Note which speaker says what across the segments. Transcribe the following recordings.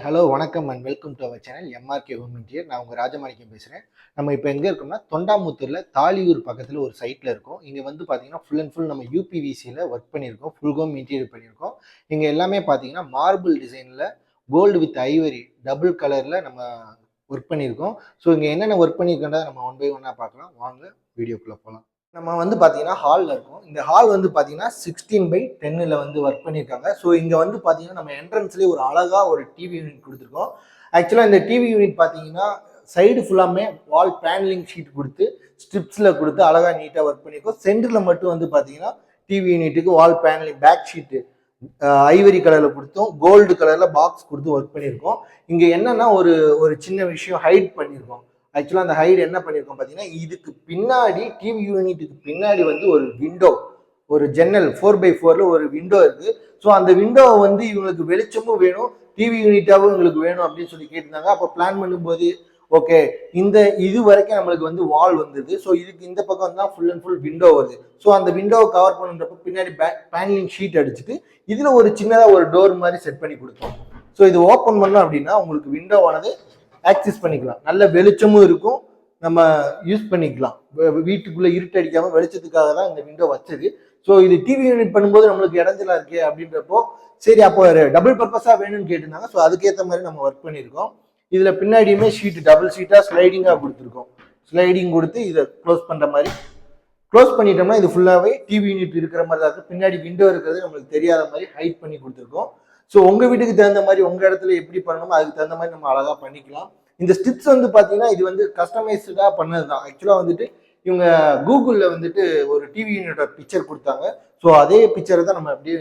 Speaker 1: Hello வணக்கம் and welcome to our channel MRK home interior. நான் உங்கள் ராஜமாணிக்கம் பேசுகிறேன். நம்ம இப்போ எங்கே இருக்கோம்னா தொண்டாமுத்தூரில் தாலியூர் பக்கத்தில் ஒரு சைட்டில் இருக்கோம். இங்கே வந்து பார்த்தீங்கன்னா ஃபுல் அண்ட் ஃபுல் நம்ம யூபிவிசியில் ஒர்க் பண்ணியிருக்கோம். ஃபுல் ஹோம் இன்டீரியர் பண்ணியிருக்கோம். இங்கே எல்லாமே பார்த்தீங்கன்னா மார்பிள் டிசைனில் கோல்டு வித் ஐவரி டபுள் கலரில் நம்ம ஒர்க் பண்ணியிருக்கோம். ஸோ இங்கே என்னென்ன ஒர்க் பண்ணியிருக்கோன்றதை நம்ம ஒன் பை ஒன்னாக பார்க்கலாம். வாங்க வீடியோக்குள்ளே போகலாம். நம்ம வந்து பார்த்தீங்கன்னா ஹாலில் இருக்கும். இந்த ஹால் வந்து பார்த்தீங்கன்னா 16/10 வந்து ஒர்க் பண்ணியிருக்காங்க. ஸோ இங்கே வந்து பார்த்தீங்கன்னா நம்ம என்ட்ரன்ஸ்லேயே ஒரு அழகாக ஒரு டிவி யூனிட் கொடுத்துருக்கோம். ஆக்சுவலாக இந்த டிவி யூனிட் பார்த்தீங்கன்னா சைடு ஃபுல்லாமே வால் பேனலிங் ஷீட் கொடுத்து ஸ்ட்ரிப்ஸில் கொடுத்து அழகாக நீட்டாக ஒர்க் பண்ணியிருக்கோம். சென்டரில் மட்டும் வந்து பார்த்தீங்கன்னா டிவி யூனிட்டுக்கு wall panelling back sheet ivory கலரில் கொடுத்தோம், கோல்டு கலரில் பாக்ஸ் கொடுத்து ஒர்க் பண்ணியிருக்கோம். இங்கே என்னென்னா ஒரு சின்ன விஷயம் ஹைட் பண்ணியிருக்கோம். ஆக்சுவலாக அந்த ஹைட் என்ன பண்ணியிருக்கோம் பார்த்தீங்கன்னா, இதுக்கு பின்னாடி டிவி யூனிட்டுக்கு பின்னாடி வந்து ஒரு விண்டோ, ஒரு ஜன்னல் 4x4 ஒரு விண்டோ இருக்குது. ஸோ அந்த விண்டோவை வந்து இவங்களுக்கு வெளிச்சமும் வேணும், டிவி யூனிட்டாகவும் எங்களுக்கு வேணும் அப்படின்னு சொல்லி கேட்டிருந்தாங்க. அப்போ பிளான் பண்ணும்போது ஓகே இது வரைக்கும் நம்மளுக்கு வந்து வால் வந்துடுது. ஸோ இதுக்கு இந்த பக்கம் தான் ஃபுல் அண்ட் ஃபுல் விண்டோ வருது. ஸோ அந்த விண்டோவை கவர் பண்ணுறப்ப பின்னாடி பேனலிங் ஷீட் அடிச்சுட்டு இதில் ஒரு சின்னதாக ஒரு டோர் மாதிரி செட் பண்ணி கொடுத்தோம். ஸோ இது ஓப்பன் பண்ணோம் அப்படின்னா உங்களுக்கு விண்டோவானது ஆக்சஸ் பண்ணிக்கலாம், நல்ல வெளிச்சமும் இருக்கும், நம்ம யூஸ் பண்ணிக்கலாம். வீட்டுக்குள்ளே இருட்டடிக்காமல் வெளிச்சத்துக்காக தான் இந்த விண்டோ வச்சது. ஸோ இது டிவி யூனிட் பண்ணும்போது நம்மளுக்கு இடைஞ்சலா இருக்கே அப்படின்றப்போ சரி அப்போ டபுள் பர்பஸாக வேணும்னு கேட்டிருந்தாங்க. ஸோ அதுக்கேற்ற மாதிரி நம்ம ஒர்க் பண்ணியிருக்கோம். இதில் பின்னாடியுமே ஷீட் டபுள் ஷீட்டாக ஸ்லைடிங்காக கொடுத்துருக்கோம். ஸ்லைடிங் கொடுத்து இதை க்ளோஸ் பண்ணுற மாதிரி க்ளோஸ் பண்ணிட்டோம்னா இது ஃபுல்லாகவே டிவி யூனிட் இருக்கிற மாதிரி தான் இருக்குது. பின்னாடி விண்டோ இருக்கிறது நம்மளுக்கு தெரியாத மாதிரி ஹைட் பண்ணி கொடுத்துருக்கோம். ஸோ உங்கள் வீட்டுக்கு தகுந்த மாதிரி உங்கள் இடத்துல எப்படி பண்ணணுமோ அதுக்கு தகுந்த மாதிரி நம்ம அழகாக பண்ணிக்கலாம். இந்த ஸ்டிப்ஸ் வந்து பார்த்தீங்கன்னா இது வந்து கஸ்டமைஸ்டாக பண்ணது தான். ஆக்சுவலாக வந்துட்டு இவங்க கூகுளில் வந்துட்டு ஒரு டிவி யூனிட்டோட பிக்சர் கொடுத்தாங்க. ஸோ அதே பிக்சரை தான் நம்ம அப்படியே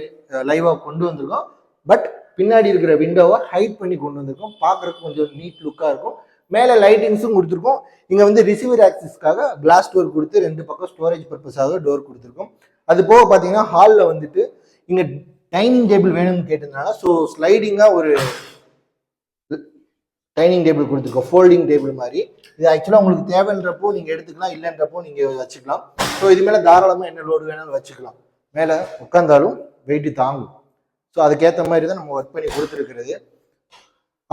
Speaker 1: லைவாக கொண்டு வந்திருக்கோம். பட் பின்னாடி இருக்கிற விண்டோவை ஹைட் பண்ணி கொண்டு வந்திருக்கோம். பார்க்குறதுக்கு கொஞ்சம் நீட் லுக்காக இருக்கும். மேலே லைட்டிங்ஸும் கொடுத்துருக்கோம். இங்கே வந்து ரிசீவர் ஆக்சஸ்க்காக கிளாஸ் டோர் கொடுத்து 2 பக்கம் ஸ்டோரேஜ் பர்பஸாக டோர் கொடுத்துருக்கோம். அது போக பார்த்தீங்கன்னா ஹாலில் வந்துட்டு இங்கே டைனிங் டேபிள் வேணும்னு கேட்டிருந்தாங்க. ஸோ ஸ்லைடிங்காக ஒரு டைனிங் டேபிள் கொடுத்துருக்கோம், ஃபோல்டிங் டேபிள் மாதிரி. இது ஆக்சுவலாக உங்களுக்கு தேவைன்றப்போ நீங்கள் எடுத்துக்கலாம், இல்லைன்றப்போ நீங்கள் வச்சுக்கலாம். ஸோ இது மேலே தாராளமாக என்ன லோடு வேணாலும் வச்சுக்கலாம். மேலே உட்காந்தாலும் வெயிட்டு தாங்கும். ஸோ அதுக்கேற்ற மாதிரி தான் நம்ம ஒர்க் பண்ணி கொடுத்துருக்கிறது.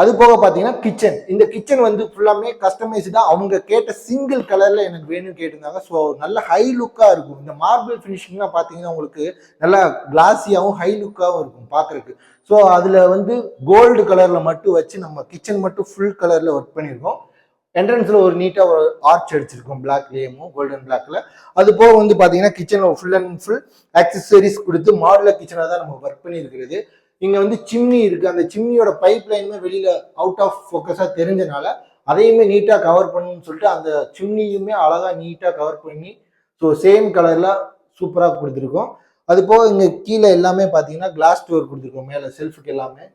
Speaker 1: அது போக பார்த்தீங்கன்னா கிச்சன், இந்த கிச்சன் வந்து ஃபுல்லாமே கஸ்டமைஸ்டாக அவங்க கேட்ட சிங்கிள் கலரில் எனக்கு வேணும்னு கேட்டிருந்தாங்க. ஸோ நல்ல ஹை லுக்காக இருக்கும். இந்த மார்பிள் ஃபினிஷிங்லாம் பார்த்தீங்கன்னா உங்களுக்கு நல்லா கிளாஸியாகவும் ஹை லுக்காகவும் இருக்கும் பார்க்குறதுக்கு. ஸோ அதில் வந்து கோல்டு கலரில் மட்டும் வச்சு நம்ம கிச்சன் மட்டும் ஃபுல் கலரில் ஒர்க் பண்ணியிருக்கோம். என்ட்ரன்ஸில் ஒரு நீட்டாக ஒரு ஆர்ச் அடிச்சிருக்கோம் பிளாக்லேயும் கோல்டன் பிளாக்ல. அது போக வந்து பார்த்தீங்கன்னா கிச்சனில் ஃபுல் அண்ட் ஃபுல் ஆக்சசரிஸ் கொடுத்து மாடுலர் கிச்சனாக தான் நம்ம ஒர்க் பண்ணியிருக்கிறது. இங்கே வந்து சிம்னி இருக்குது. அந்த சிம்னியோட பைப் லைனுமே வெளியில் அவுட் ஆஃப் ஃபோக்கஸாக தெரிஞ்சனால அதையுமே நீட்டாக கவர் பண்ணணும்னு சொல்லிட்டு அந்த சிம்னியுமே அழகாக நீட்டாக கவர் பண்ணி ஸோ சேம் கலரில் சூப்பராக கொடுத்துருக்கோம். அது போக இங்கே கீழே எல்லாமே பார்த்தீங்கன்னா கிளாஸ் டோர் கொடுத்துருக்கோம். மேலே செல்ஃபுக்கு எல்லாமே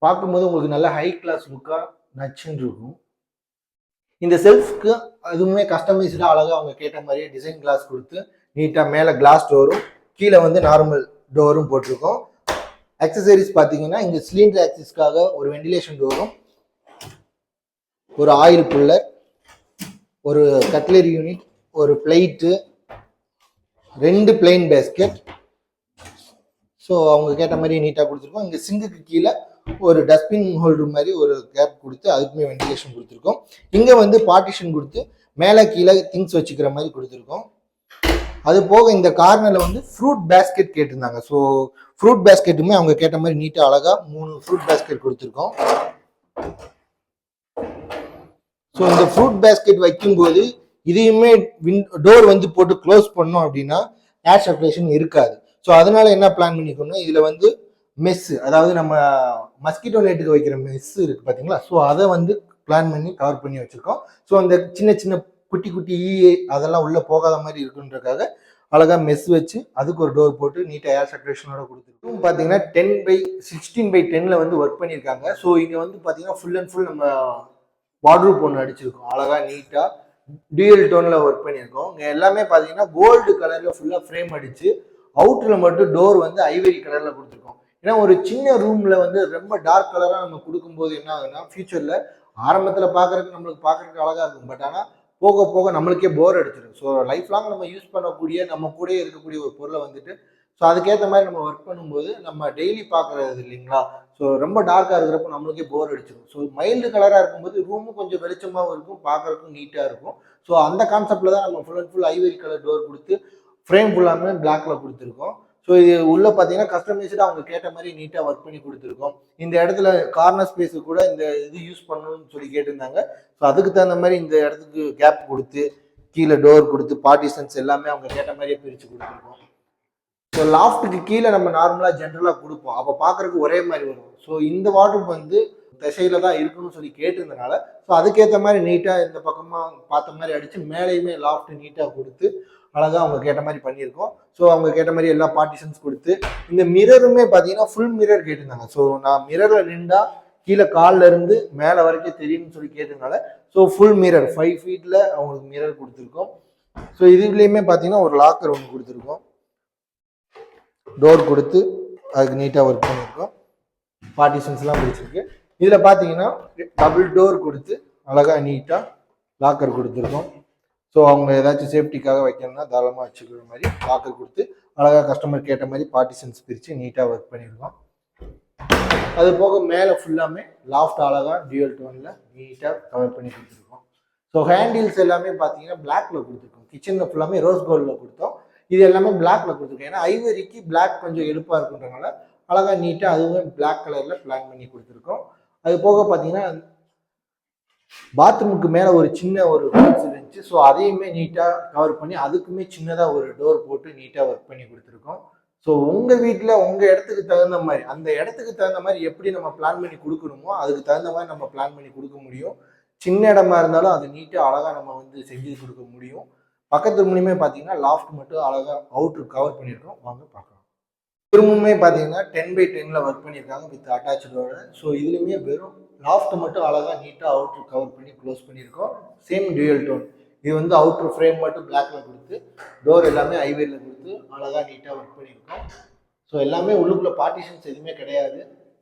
Speaker 1: பார்க்கும்போது உங்களுக்கு நல்ல ஹை கிளாஸ் லுக்காக நச்சுன்னு இருக்கும். இந்த செல்ஃப்க்கு அதுவுமே கஸ்டமைஸ்டாக அழகாக அவங்க கேட்ட மாதிரியே டிசைன் கிளாஸ் கொடுத்து நீட்டாக மேலே கிளாஸ் டோரும் கீழே வந்து நார்மல் டோரும் போட்டிருக்கோம். ஆக்சசரிஸ் பார்த்தீங்கன்னா இங்கே சிலிண்டர் ஆக்சஸ்க்காக ஒரு வெண்டிலேஷன் டோரும், ஒரு ஆயில் புல்லர், ஒரு கட்லரி யூனிட், ஒரு பிளேட்டு, 2 பிளெயின் பேஸ்கெட். ஸோ அவங்க கேட்ட மாதிரி நீட்டாக கொடுத்துருக்கோம். இங்கே சிங்குக்கு கீழே ஒரு டஸ்ட்பின் ஹோல்டர் மாதிரி ஒரு கேப் கொடுத்து அதுக்குமே வெண்டிலேஷன் கொடுத்துருக்கோம். இங்கே வந்து பார்ட்டிஷன் கொடுத்து மேலே கீழே திங்ஸ் வச்சுக்கிற மாதிரி கொடுத்துருக்கோம். அது போக இந்த கார்னரில் வந்து ஃப்ரூட் பேஸ்கெட் கேட்டிருந்தாங்க. ஸோ ஃப்ரூட் பேஸ்கெட்டுமே அவங்க கேட்ட மாதிரி நீட்டாக அழகாக 3 ஃப்ரூட் பேஸ்கெட் கொடுத்துருக்கோம். ஸோ இந்த ஃப்ரூட் பேஸ்கெட் வைக்கும்போது இதையுமே டோர் வந்து போட்டு க்ளோஸ் பண்ணோம் அப்படின்னா ஏர் சர்க்குலேஷன் இருக்காது. ஸோ அதனால என்ன பிளான் பண்ணிக்கோங்க, இதில் வந்து மெஸ்ஸு, அதாவது நம்ம மஸ்கிட்டோ நெட்டுக்கு வைக்கிற மெஸ்ஸு இருக்குது பார்த்தீங்களா. ஸோ அதை வந்து பிளான் பண்ணி கவர் பண்ணி வச்சுருக்கோம். ஸோ அந்த சின்ன சின்ன குட்டி குட்டி அதெல்லாம் உள்ளே போகாத மாதிரி இருக்குன்றக்காக அழகாக மெஸ் வச்சு அதுக்கு ஒரு டோர் போட்டு நீட்டாக ஏர் சர்க்குலேஷனோட கொடுத்துருக்கோம். பார்த்தீங்கன்னா 10/16/10 வந்து ஒர்க் பண்ணியிருக்காங்க. ஸோ இங்கே வந்து பார்த்தீங்கன்னா ஃபுல் அண்ட் ஃபுல் நம்ம வார்ட்ரூப் ஒன்று அடிச்சிருக்கோம். அழகாக நீட்டாக டியூயல் டோனில் ஒர்க் பண்ணியிருக்கோம். இங்கே எல்லாமே பார்த்தீங்கன்னா கோல்டு கலரில் ஃபுல்லாக ஃப்ரேம் அடித்து அவுட்டரில் மட்டும் டோர் வந்து ஐவரி கலரில் கொடுத்துருக்கோம். ஏன்னா ஒரு சின்ன ரூமில் வந்து ரொம்ப டார்க் கலராக நம்ம கொடுக்கும்போது என்ன ஆகுதுன்னா ஃபியூச்சரில் ஆரம்பத்தில் பார்க்குறதுக்கு நம்மளுக்கு பார்க்குறதுக்கு அழகாக இருக்கும். பட் ஆனால் போக போக நம்மளுக்கே போர் அடிச்சிடும். ஸோ லைஃப் லாங் நம்ம யூஸ் பண்ணக்கூடிய நம்ம கூட இருக்கக்கூடிய ஒரு பொருளை வந்துட்டு ஸோ அதுக்கேற்ற மாதிரி நம்ம ஒர்க் பண்ணும்போது நம்ம டெய்லி பார்க்குறது இல்லைங்களா. ஸோ ரொம்ப டார்க்காக இருக்கிறப்ப நம்மளுக்கே போர் அடிச்சிடும். ஸோ மைல்டு கலராக இருக்கும்போது ரூமும் கொஞ்சம் வெளிச்சமாகவும் இருக்கும், பார்க்குறதுக்கும் நீட்டாக இருக்கும். ஸோ அந்த கான்செப்டில் தான் நம்ம full and full Ivory colour door கொடுத்து ஃப்ரேம் ஃபுல்லாமே பிளாக்ல கொடுத்துருக்கோம். ஸோ இது உள்ள பார்த்தீங்கன்னா கஸ்டமைஸ்டாக அவங்க கேட்ட மாதிரி நீட்டாக ஒர்க் பண்ணி கொடுத்துருக்கோம். இந்த இடத்துல கார்னர் ஸ்பேஸு கூட இந்த இது யூஸ் பண்ணணும்னு சொல்லி கேட்டிருந்தாங்க. ஸோ அதுக்கு தகுந்த மாதிரி இந்த இடத்துக்கு கேப் கொடுத்து கீழே டோர் கொடுத்து பார்ட்டிஷன்ஸ் எல்லாமே அவங்க கேட்ட மாதிரியே பிரித்து கொடுத்துருக்கோம். ஸோ லாஃப்ட்டுக்கு கீழே நம்ம நார்மலாக ஜென்ரலாக கொடுப்போம், அப்போ பார்க்குறதுக்கு ஒரே மாதிரி வரும். ஸோ இந்த வார்ட்ரோப் வந்து திசையில தான் இருக்கணும்னு சொல்லி கேட்டிருந்தனால ஸோ அதுக்கேற்ற மாதிரி நீட்டாக இந்த பக்கமாக பார்த்த மாதிரி அடித்து மேலேயுமே லாஃப்ட் நீட்டாக கொடுத்து அழகாக அவங்க கேட்ட மாதிரி பண்ணியிருக்கோம். ஸோ அவங்க கேட்ட மாதிரி எல்லா பார்ட்டிஷன்ஸ் கொடுத்து இந்த மிரருமே பார்த்தீங்கன்னா ஃபுல் மிரர் கேட்டிருந்தாங்க. ஸோ நான் மிரரில் நின்றா கீழே காலில் இருந்து மேலே வரைக்கும் தெரியும்னு சொல்லி கேட்டதுனால ஸோ ஃபுல் மிரர் 5 ஃபீட்டில் அவங்களுக்கு மிரர் கொடுத்துருக்கோம். ஸோ இதுலேயுமே பார்த்தீங்கன்னா ஒரு லாக்கர் ஒன்று கொடுத்துருக்கோம், டோர் கொடுத்து அதுக்கு நீட்டாக ஒர்க் பண்ணியிருக்கோம், பார்ட்டிஷன்ஸ்லாம் பிடிச்சிருக்கு. இதில் பார்த்தீங்கன்னா டபுள் டோர் கொடுத்து அழகாக நீட்டாக லாக்கர் கொடுத்துருக்கோம். ஸோ அவங்க ஏதாச்சும் சேஃப்டிக்காக வைக்கணும்னா தாராளமாக வச்சுக்கிற மாதிரி லாக்கர் கொடுத்து அழகாக கஸ்டமர் கேட்ட மாதிரி பார்ட்டிஷன்ஸ் பிரித்து நீட்டாக ஒர்க் பண்ணியிருக்கோம். அது போக மேலே ஃபுல்லாமே லாஃப்ட் அழகாக டியூவல் டோனில் நீட்டாக கவர் பண்ணி கொடுத்துருக்கோம். ஸோ ஹேண்டில்ஸ் எல்லாமே பார்த்தீங்கன்னா பிளாக்ல கொடுத்துருக்கோம். கிச்சனில் ஃபுல்லாமே ரோஸ் கோல்டில் கொடுத்தோம், இது எல்லாமே பிளாக்ல கொடுத்துருக்கோம். ஏன்னா ஐவரிக்கு பிளாக் கொஞ்சம் எடுப்பாக இருக்குன்றதுனால அழகாக நீட்டாக அதுவுமே பிளாக் கலரில் பிளான் பண்ணி கொடுத்துருக்கோம். அது போக பார்த்தீங்கன்னா பாத்ரூமுக்கு மேலே ஒரு சின்ன ஒரு ஹோல்ஸ் இருந்துச்சு. ஸோ அதையுமே நீட்டாக கவர் பண்ணி அதுக்குமே சின்னதாக ஒரு டோர் போட்டு நீட்டாக ஒர்க் பண்ணி கொடுத்துருக்கோம். ஸோ உங்கள் வீட்டில் உங்கள் இடத்துக்கு தகுந்த மாதிரி அந்த இடத்துக்கு தகுந்த மாதிரி எப்படி நம்ம பிளான் பண்ணி கொடுக்கணுமோ அதுக்கு தகுந்த மாதிரி நம்ம பிளான் பண்ணி கொடுக்க முடியும். சின்ன இடமா இருந்தாலும் அது நீட்டாக அழகாக நம்ம வந்து செஞ்சு கொடுக்க முடியும். பக்கத்து ரூம்லையுமே பார்த்தீங்கன்னா லாஃப்ட் மட்டும் அழகாக அவுட்ரு கவர் பண்ணியிருக்கோம், வாங்க பார்க்கலாம். திரும்பவுமே பார்த்தீங்கன்னா 10x10 ஒர்க் பண்ணியிருக்காங்க வித் அட்டாச்சோட. ஸோ இதுலையுமே வெறும் லாஃப்ட் மட்டும் அழகாக நீட்டாக அவுட்ரு கவர் பண்ணி க்ளோஸ் பண்ணியிருக்கோம். சேம் டியூயல் டோன், இது வந்து அவுட்ரு ஃப்ரேம் மட்டும் பிளாக்ல கொடுத்து டோர் எல்லாமே ஐவேரியில் கொடுத்து அழகாக நீட்டாக ஒர்க் பண்ணியிருக்கோம். ஸோ எல்லாமே உள்ளுக்குள்ள பார்ட்டிஷன்ஸ் எதுவுமே கிடையாது,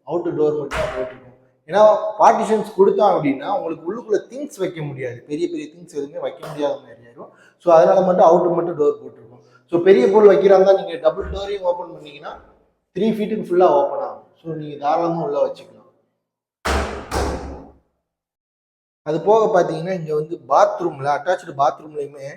Speaker 1: அவுட்ரு டோர் மட்டும் தான் போட்டிருக்கோம். ஏன்னா பார்ட்டிஷன்ஸ் கொடுத்தோம் அப்படின்னா உங்களுக்கு உள்ளுக்குள்ள திங்ஸ் வைக்க முடியாது, பெரிய பெரிய திங்ஸ் எதுவுமே வைக்க முடியாத மாதிரி ஆயிடும். ஸோ அதனால மட்டும் அவுட்ரு மட்டும் டோர் போட்டிருக்கோம். ஸோ பெரிய பொருள் வைக்கிறாங்க நீங்கள் டபுள் டோரையும் ஓப்பன் பண்ணீங்கன்னா 3 ஃபீட்டுக்கு ஃபுல்லாக ஓப்பன் ஆகும். ஸோ நீங்கள் தாராளமாக உள்ள வச்சுக்கலாம். அது போக பார்த்தீங்கன்னா இங்கே வந்து பாத்ரூமில் அட்டாச்சு பாத்ரூம்லையுமே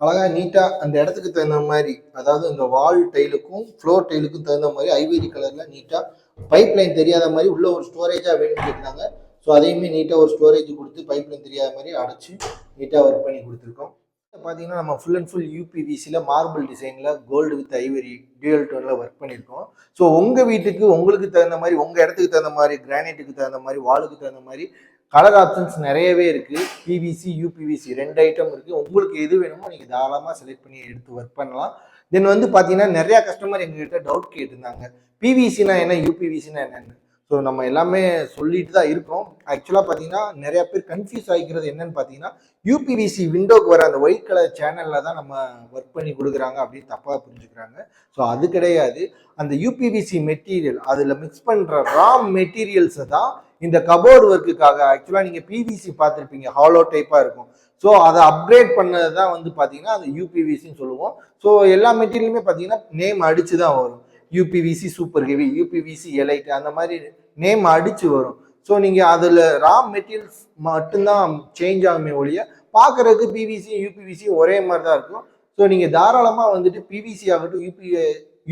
Speaker 1: அழகாக நீட்டாக அந்த இடத்துக்கு தகுந்த மாதிரி, அதாவது இந்த வால் டைலுக்கும் ஃப்ளோர் டைலுக்கும் தகுந்த மாதிரி ஐவேரி கலரில் நீட்டாக பைப் லைன் தெரியாத மாதிரி உள்ள ஒரு ஸ்டோரேஜாக வேணும்னு கேட்டாங்க. ஸோ அதையுமே நீட்டாக ஒரு ஸ்டோரேஜ் கொடுத்து பைப் லைன் தெரியாத மாதிரி அடைச்சி நீட்டாக ஒர்க் பண்ணி கொடுத்துருக்கோம். பார்த்தீங்கன்னா நம்ம ஃபுல் அண்ட் ஃபுல் யூபிவிசியில் மார்பிள் டிசைனில் கோல்டு வித் ஐவரி டியூயல் டோனில் ஒர்க் பண்ணியிருக்கோம். ஸோ உங்கள் வீட்டுக்கு உங்களுக்கு தகுந்த மாதிரி, உங்கள் இடத்துக்கு தகுந்த மாதிரி, கிரானைட்டுக்கு தகுந்த மாதிரி, வாலுக்கு தகுந்த மாதிரி கலர் ஆப்ஷன்ஸ் நிறையவே இருக்குது. பிவிசி யூபிவிசி 2 ஐட்டம் இருக்குது. உங்களுக்கு எது வேணுமோ நீங்கள் தாராளமாக செலக்ட் பண்ணி எடுத்து ஒர்க் பண்ணலாம். தென் வந்து பார்த்தீங்கன்னா நிறையா கஸ்டமர் எங்ககிட்ட டவுட் கேட்டிருந்தாங்க, பிவிசினா என்ன, யூபிவிசினா என்னென்னு. ஸோ நம்ம எல்லாமே சொல்லிட்டு தான் இருக்கோம். ஆக்சுவலாக பார்த்தீங்கன்னா நிறையா பேர் கன்ஃபியூஸ் ஆகிக்கிறது என்னன்னு பார்த்தீங்கன்னா, யூபிவிசி விண்டோக்கு வர அந்த ஒயிட் கலர் சேனலில் தான் நம்ம ஒர்க் பண்ணி கொடுக்குறாங்க அப்படின்னு தப்பாக புரிஞ்சுக்கிறாங்க. ஸோ அது கிடையாது. அந்த யூபிவிசி மெட்டீரியல் அதில் மிக்ஸ் பண்ணுற ரா மெட்டீரியல்ஸை தான் இந்த கபோர்டு ஒர்க்குக்காக, ஆக்சுவலாக நீங்கள் பிவிசி பார்த்துருப்பீங்க, ஹாலோ டைப்பாக இருக்கும். ஸோ அதை அப்கிரேட் பண்ணது தான் வந்து பார்த்தீங்கன்னா அது யூபிவிசின்னு சொல்லுவோம். ஸோ எல்லா மெட்டீரியலுமே பார்த்தீங்கன்னா நேம் அடித்து தான் வரும். UPVC super heavy, UPVC elite, அந்த மாதிரி நேம் அடித்து வரும். ஸோ நீங்கள் அதில் ரா மெட்டீரியல்ஸ் மட்டும்தான் சேஞ்ச் ஆகுமே ஒழிய பார்க்குறதுக்கு பிவிசி யூபிவிசி ஒரே மாதிரி தான் இருக்கும். ஸோ நீங்கள் தாராளமாக வந்துட்டு பிவிசி ஆகட்டும்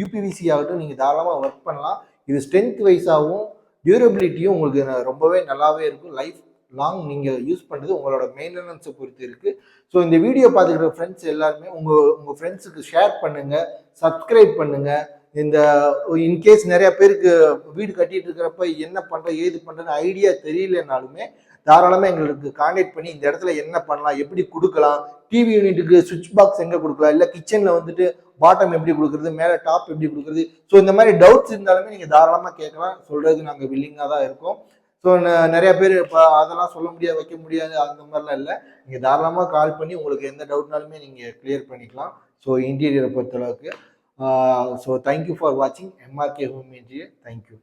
Speaker 1: யூபிவிசி ஆகட்டும் நீங்கள் தாராளமாக ஒர்க் பண்ணலாம். இது ஸ்ட்ரென்த் வைஸாகவும் டியூரபிலிட்டியும் உங்களுக்கு ரொம்பவே நல்லாவே இருக்கும். லைஃப் லாங் நீங்கள் யூஸ் பண்ணுறது உங்களோட மெயின்டெனன்ஸை பொறுத்து இருக்குது. ஸோ இந்த வீடியோ பார்த்துக்கிற ஃப்ரெண்ட்ஸ் எல்லாருமே உங்கள் ஃப்ரெண்ட்ஸுக்கு ஷேர் பண்ணுங்கள், சப்ஸ்கிரைப் பண்ணுங்கள். இந்த இன்கேஸ் நிறைய பேருக்கு வீடு கட்டிட்டு இருக்கிறப்ப என்ன பண்ணுறோம் ஏது பண்ணுறதுன்னு ஐடியா தெரியலனாலுமே தாராளமாக எங்களுக்கு கான்டாக்ட் பண்ணி இந்த இடத்துல என்ன பண்ணலாம், எப்படி கொடுக்கலாம், டிவி யூனிட்டுக்கு சுவிட்ச் பாக்ஸ் எங்கே கொடுக்கலாம், இல்லை கிச்சனில் வந்துட்டு பாட்டம் எப்படி கொடுக்குறது, மேலே டாப் எப்படி கொடுக்குறது. ஸோ இந்த மாதிரி டவுட்ஸ் இருந்தாலுமே நீங்கள் தாராளமாக கேட்கலாம், சொல்கிறதுக்கு நாங்கள் வில்லிங்காக தான் இருக்கோம். ஸோ நிறைய பேர் இப்போ அதெல்லாம் சொல்ல முடியாது, வைக்க முடியாது, அந்த மாதிரிலாம் இல்லை. நீங்கள் தாராளமாக கால் பண்ணி உங்களுக்கு எந்த டவுட்னாலுமே நீங்கள் கிளியர் பண்ணிக்கலாம். ஸோ இன்டீரியரை பொறுத்தளவுக்கு. So thank you for watching MRK Home Interior. Thank you.